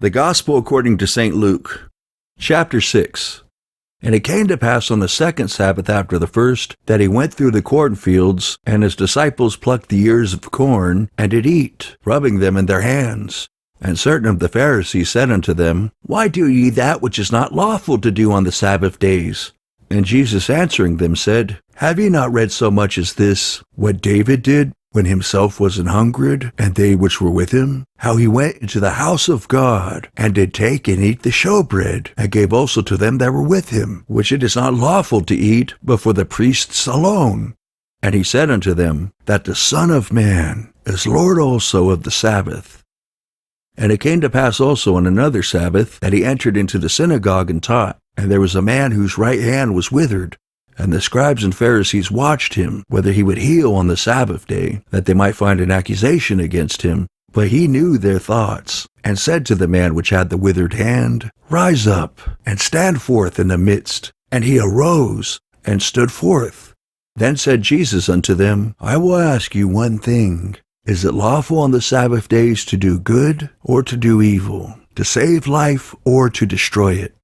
The Gospel according to St. Luke, chapter 6. And it came to pass on the second Sabbath after the first, that he went through the cornfields, and his disciples plucked the ears of corn, and did eat, rubbing them in their hands. And certain of the Pharisees said unto them, Why do ye that which is not lawful to do on the Sabbath days? And Jesus answering them said, Have ye not read so much as this, what David did, when himself was an hungered, and they which were with him, how he went into the house of God, and did take and eat the shewbread, and gave also to them that were with him, which it is not lawful to eat, but for the priests alone. And he said unto them, That the Son of Man is Lord also of the Sabbath. And it came to pass also on another Sabbath, that he entered into the synagogue and taught, and there was a man whose right hand was withered. And the scribes and Pharisees watched him, whether he would heal on the Sabbath day, that they might find an accusation against him. But he knew their thoughts, and said to the man which had the withered hand, Rise up, and stand forth in the midst. And he arose, and stood forth. Then said Jesus unto them, I will ask you one thing. Is it lawful on the Sabbath days to do good, or to do evil, to save life, or to destroy it?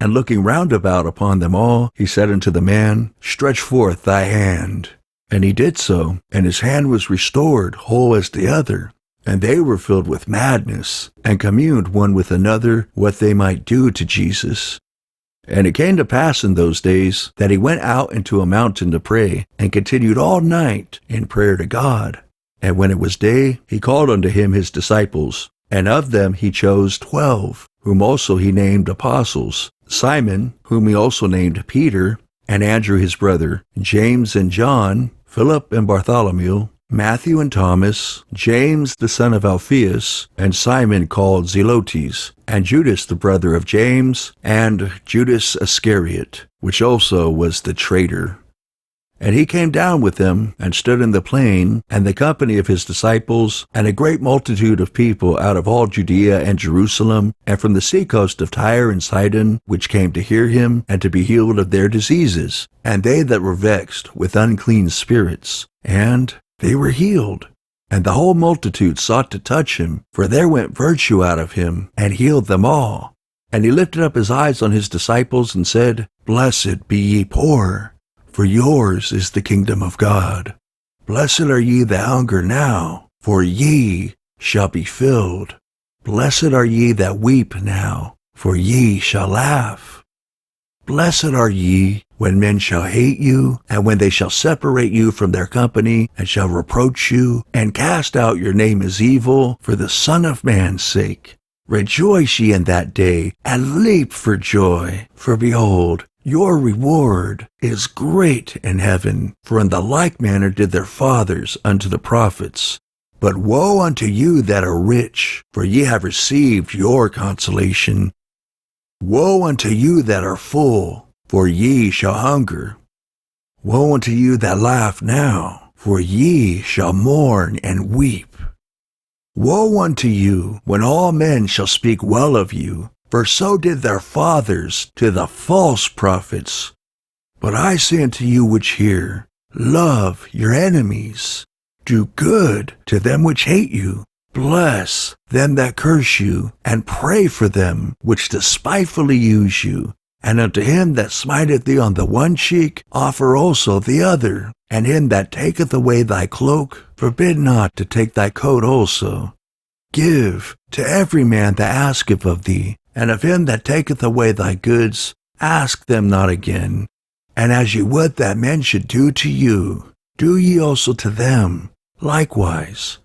And looking round about upon them all, he said unto the man, Stretch forth thy hand. And he did so, and his hand was restored, whole as the other. And they were filled with madness, and communed one with another what they might do to Jesus. And it came to pass in those days that he went out into a mountain to pray, and continued all night in prayer to God. And when it was day, he called unto him his disciples, and of them he chose 12, whom also he named apostles, Simon, whom he also named Peter, and Andrew his brother, James and John, Philip and Bartholomew, Matthew and Thomas, James the son of Alphaeus, and Simon called Zelotes, and Judas the brother of James, and Judas Iscariot, which also was the traitor. And he came down with them, and stood in the plain, and the company of his disciples, and a great multitude of people out of all Judaea and Jerusalem, and from the seacoast of Tyre and Sidon, which came to hear him, and to be healed of their diseases, and they that were vexed with unclean spirits, and they were healed. And the whole multitude sought to touch him, for there went virtue out of him, and healed them all. And he lifted up his eyes on his disciples, and said, Blessed be ye poor, for yours is the kingdom of God. Blessed are ye that hunger now, for ye shall be filled. Blessed are ye that weep now, for ye shall laugh. Blessed are ye when men shall hate you, and when they shall separate you from their company, and shall reproach you, and cast out your name as evil, for the Son of Man's sake. Rejoice ye in that day, and leap for joy, for behold, your reward is great in heaven, for in the like manner did their fathers unto the prophets. But woe unto you that are rich, for ye have received your consolation. Woe unto you that are full, for ye shall hunger. Woe unto you that laugh now, for ye shall mourn and weep. Woe unto you when all men shall speak well of you, for so did their fathers to the false prophets. But I say unto you which hear, love your enemies, do good to them which hate you, bless them that curse you, and pray for them which despitefully use you. And unto him that smiteth thee on the one cheek, offer also the other. And him that taketh away thy cloak, forbid not to take thy coat also. Give to every man that asketh of thee, and of him that taketh away thy goods, ask them not again. And as ye would that men should do to you, do ye also to them likewise.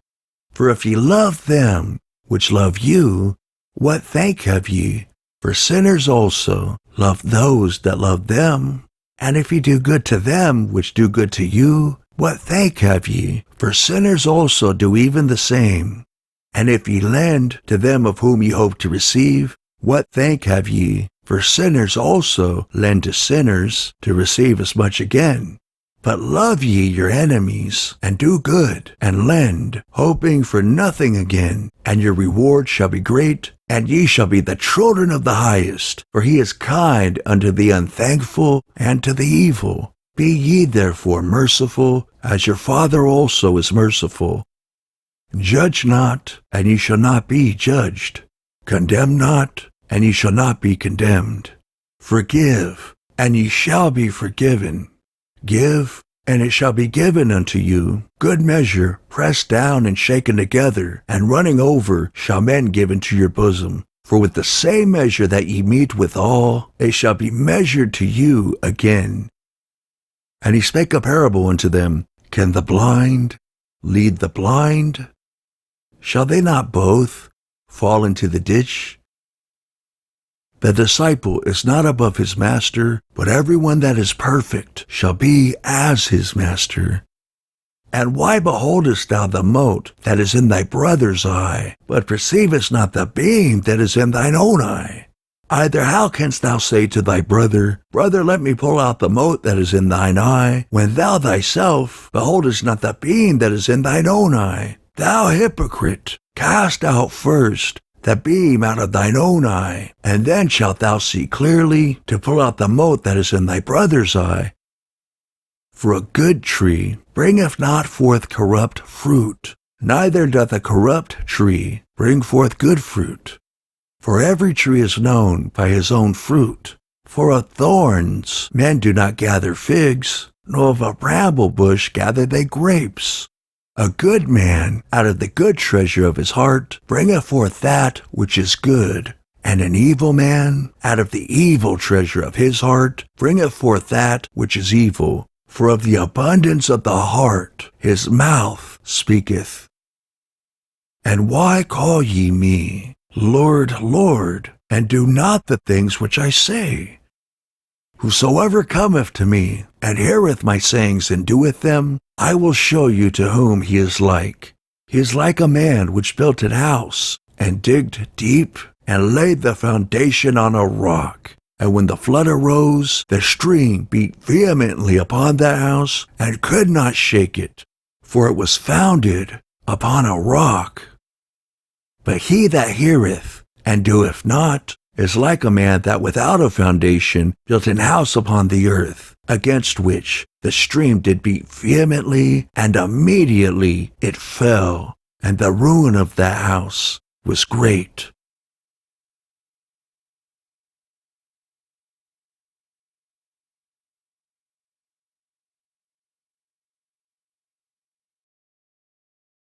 For if ye love them which love you, what thank have ye? For sinners also love those that love them. And if ye do good to them which do good to you, what thank have ye? For sinners also do even the same. And if ye lend to them of whom ye hope to receive, what thank have ye? For sinners also lend to sinners to receive as much again. But love ye your enemies, and do good, and lend, hoping for nothing again, and your reward shall be great, and ye shall be the children of the highest, for he is kind unto the unthankful and to the evil. Be ye therefore merciful, as your Father also is merciful. Judge not, and ye shall not be judged. Condemn not, and ye shall not be condemned. Forgive, and ye shall be forgiven. Give, and it shall be given unto you. Good measure, pressed down and shaken together, and running over, shall men give into your bosom. For with the same measure that ye meet withal, it shall be measured to you again. And he spake a parable unto them, Can the blind lead the blind? Shall they not both fall into the ditch? The disciple is not above his master, but everyone that is perfect shall be as his master. And why beholdest thou the mote that is in thy brother's eye, but perceivest not the beam that is in thine own eye? Either how canst thou say to thy brother, Brother, let me pull out the mote that is in thine eye, when thou thyself beholdest not the beam that is in thine own eye? Thou hypocrite, cast out first the beam out of thine own eye, and then shalt thou see clearly to pull out the mote that is in thy brother's eye. For a good tree bringeth not forth corrupt fruit, neither doth a corrupt tree bring forth good fruit. For every tree is known by his own fruit. For of thorns men do not gather figs, nor of a bramble bush gather they grapes. A good man out of the good treasure of his heart bringeth forth that which is good, and an evil man out of the evil treasure of his heart bringeth forth that which is evil. For of the abundance of the heart his mouth speaketh. And why call ye me, Lord, Lord, and do not the things which I say? Whosoever cometh to me, and heareth my sayings, and doeth them, I will show you to whom he is like. He is like a man which built an house, and digged deep, and laid the foundation on a rock. And when the flood arose, the stream beat vehemently upon that house, and could not shake it, for it was founded upon a rock. But he that heareth, and doeth not, is like a man that without a foundation built an house upon the earth, against which the stream did beat vehemently, and immediately it fell, and the ruin of that house was great.